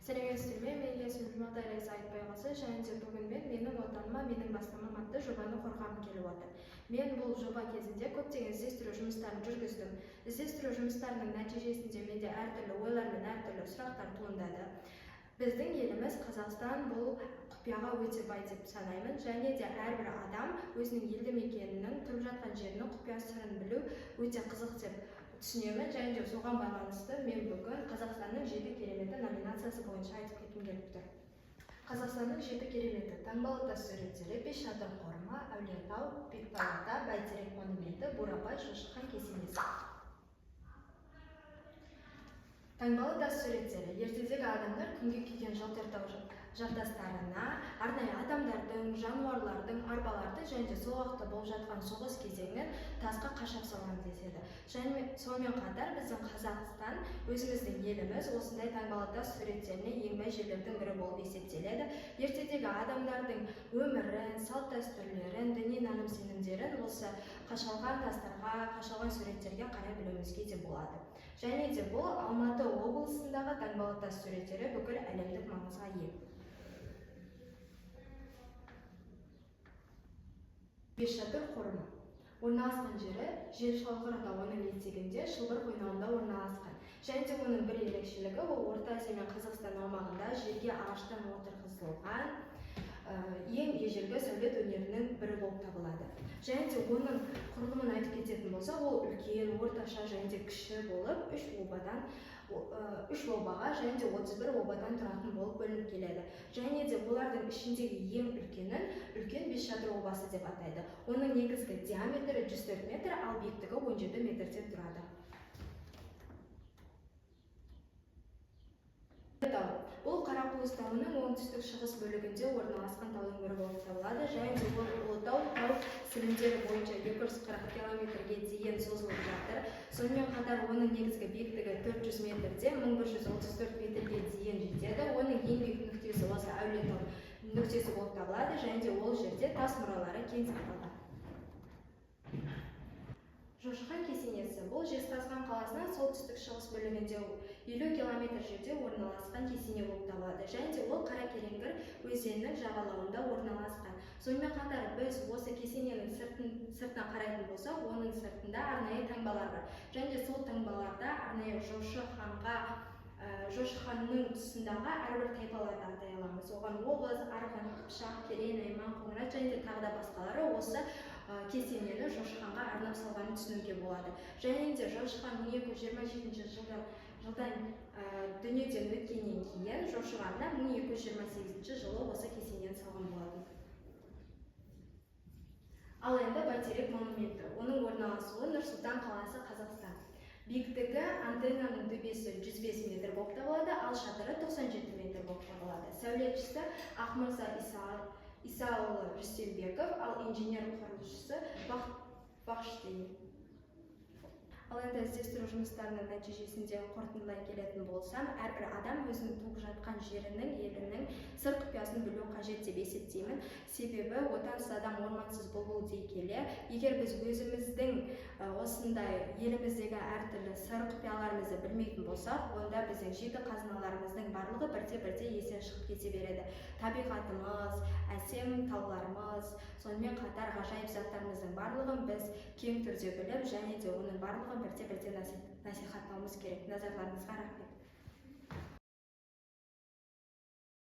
Сәлеметсіздер ме? Мен есімім Жұмағтай Райса Айтбайқызы, және де бүгін менің отаныма, менің бастамам атты жобаны қорғағым келіп отыр. Мен бұл жоба кезінде көптеген іздестіру жұмыстарын жүргіздім. Іздестіру жұмыстарының нәтижесінде менде әртүрлі ойлар мен әртүрлі сұрақтар туындады. Біздің еліміз Қазақстан бұл құпияға өте бай деп санаймын, және де әрбір адам өзінің елді мекенінің, тұрып жатқан жерінің құпия сырын білу өте қызық деп түсінемін, және де соған байланысты мен бүгін Қазақстанның 7 кереметі номинациясы бойынша айтып кеткім келіп тұр. Қазақстанның 7 кереметі: таңбалы тас суреттері, Бесшатыр қорымы, Әулиетау, Бекбай ата, Бәйтерек монументі, Бурабай, Жошы хан кесенесі. Таңбалы тас суреттері: ертедегі адамдар күнге күйген жалтыртау жартастарына арнайы адамдардың, жануарлардың, арбалардың және де сол уақытта болып жатқан соғыс кезеңінен тасқа қашап салған деседі. Және сонымен қатар біздің Қазақстан, өзіміздің еліміз, осындай таңбалы тас суреттеріне ең бай жерлердің бірі болып есептеледі. Ертедегі адамдардың өмірін, салт-дәстүрлерін, діни наным-сенімдерін осы қашалған тастарға, қашалған суреттерге қарай білуімізге де болады. Және де бұл Алматы облысындағы таңбалы тас суреттері бүкіл әлемдік маңызға ие. Бесшатыр қорымы орналасқан жері жер шалғырында, оның етегінде Шылбыр қойнауында орналасқан. Және де оның бір ерекшелігі, ол Орта Азия мен Қазақстан аумағында жерге ағаштан отырғызылған ең ежелгі сәулет өнерінің бірі болып табылады. Және де оның құрылымын айтып кететін болса, ол үлкен, орташа және де кіші болып, 3 обаға және де 31 обадан тұратын болып бөлініп келеді. Және де олардың ішіндегі ең үлкенін үлкен Бесшатыр обасы деп атайды. Оның негізгі диаметрі 104 метр, ал биіктігі 17 метрден тұрады. Бұл Қарақуыс тауының оңтүстік шығыс бөлігінде орналасқан таудың бірі болып табылады. Және де Ұлытау тау сілемдері бойынша 240 километрге дейін созылып жатыр. Сонымен қатар оның негізгі биіктігі 400 метрде 1134 метрге дейін жетеді. Оның ең биік нүктесі осы Әулиетау нүктесі болып табылады, және де ол жерде тас мұралары кең сақталған. Жошы хан кесенесі: бұл Жезқазған қаласынан солтүстік шығыс бөлігінде 50 километр жерде орналасқан кесене болып табылады. Және де ол Қаракереңгір өзенінің жағалауында орналасқан. Сонымен қатар біз осы кесененің сыртына қарайтын болсақ, оның сыртында арнайы таңбалар бар. Және де сол таңбаларда арнайы Жошы ханның тұсындағы әрбір тайпаларды атай аламыз. Оған Оғыз, Арғын, Қыпшақ, Керей, Найман, Қоңырат және де тағы да басқалары осы кесенені Жошы ханға арнап салғанын түсінуге болады. Және де Жошы хан 1227 жылдан дүниеден өткеннен кейін Жошы ханна 1228 жылы осы кесенені салған болатын. Ал енді Бәйтерек монументі: оның орналасуы Нұр-Сұлтан қаласы, Қазақстан. Биіктігі антеннаның төбесі 105 метр болып табылады, ал шатыры 97 метр болып табылады. Сәулетшісі Ақмырза Исаұлы Рүстембеков, ал инженер-құрылысшысы Бахштин. Ал енді іздестіру жұмыстарының нәтижесінде қорытындылай келетін болсам, әрбір адам өзінің туып жатқан жерінің, елінің сыр құпиясын білу қажет деп есептеймін. Себебі отансыз адам ормансыз бұлбұл дей келе, егер біз өзіміздің осындай еліміздегі әртүрлі сыр құпияларымызды білмейтін болсақ, онда біздің жеті қазыналарымыздың барлығы бірте-бірте естен шығып кете береді. Табиғатымыз, әсем тауларымыз, сонымен қатар ғажайып заттарымыздың барлығын біз кең түрде біліп, және де оның барлығын бірте-бірте насихаттауымыз керек. Назарларыңызға рахмет.